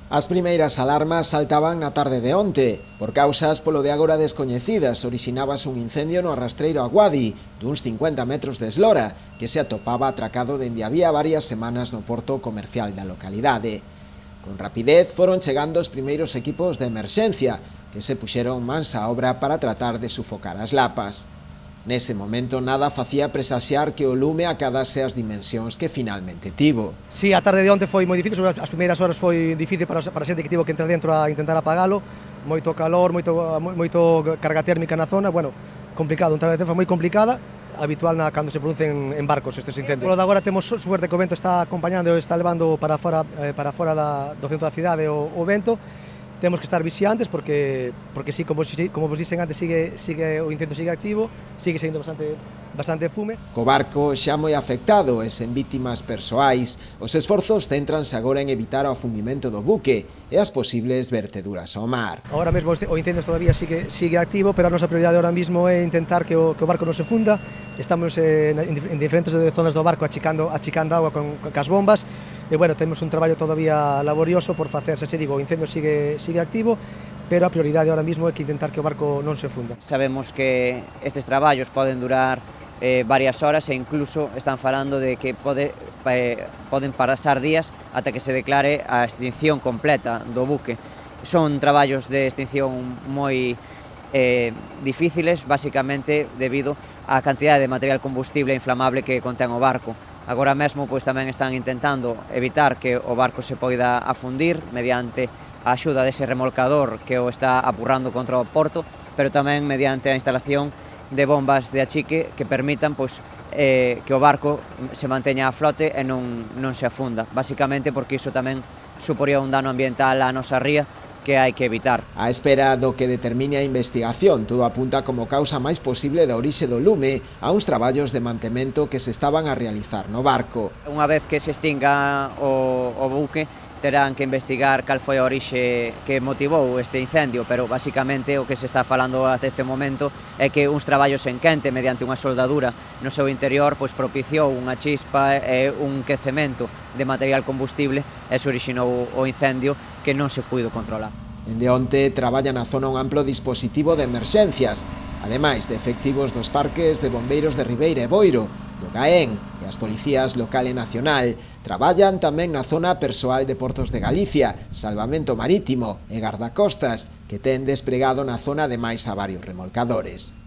As primeiras alarmas saltaban na tarde de onte. Por causas polo de agora descoñecidas, orixinábase un incendio no arrastreiro Aguadi, duns 50 metros de eslora, que se atopaba atracado dende había varias semanas no porto comercial da localidade. Con rapidez foron chegando os primeiros equipos de emerxencia, que se puxeron mans á obra para tratar de sufocar as lapas. Nese momento nada facía presaxiar que o lume acadase as dimensións que finalmente tivo. Si, a tarde de onte foi moi difícil, as primeiras horas foi difícil para a xente que tivo que entrar dentro a intentar apagalo, moito calor, moito carga térmica na zona, bueno, complicado, a tarde de onte foi moi complicada, habitual cando se producen en barcos estes incendios. Polo de agora temos suerte que o vento está acompañando e está levando para fora do centro da cidade o vento. Temos que estar vixiantes porque sí, como vos dixen antes, o incendio sigue activo, sigue saindo bastante fume. Co barco xa moi afectado e sen vítimas persoais, os esforzos céntranse agora en evitar o afundimento do buque e as posibles verteduras ao mar. Agora mesmo o incendio todavía sigue activo, pero a nosa prioridade ahora mismo é intentar que o barco non se funda. Estamos en diferentes zonas do barco achicando agua cas bombas. E, bueno, temos un traballo todavía laborioso por facer, xa che digo, o incendio sigue activo, pero a prioridade ahora mismo é que intentar que o barco non se funda. Sabemos que estes traballos poden durar varias horas e incluso están falando de que poden pasar días ata que se declare a extinción completa do buque. Son traballos de extinción moi difíciles, basicamente debido á cantidade de material combustible e inflamable que contén o barco. Agora mesmo pois tamén están intentando evitar que o barco se poida afundir mediante a axuda dese remolcador que o está apurrando contra o porto, pero tamén mediante a instalación de bombas de achique que permitan pois, que o barco se manteña a flote e non se afunda, basicamente porque iso tamén suporía un dano ambiental á nosa ría que hai que evitar. A espera do que determine a investigación, todo apunta como causa máis posible da orixe do lume a uns traballos de mantemento que se estaban a realizar no barco. Unha vez que se extinga o buque, terán que investigar cal foi a orixe que motivou este incendio, pero basicamente o que se está falando até este momento é que uns traballos en quente mediante unha soldadura no seu interior pois propiciou unha chispa e un quecemento de material combustible e se orixinou o incendio que non se puido controlar. Dende onte traballa na zona un amplo dispositivo de emerxencias, ademais de efectivos dos parques de bombeiros de Ribeira e Boiro, do Caén e as policías local e nacional. Traballan tamén na zona persoal de Portos de Galicia, Salvamento Marítimo e Gardacostas, que ten despregado na zona ademais a varios remolcadores.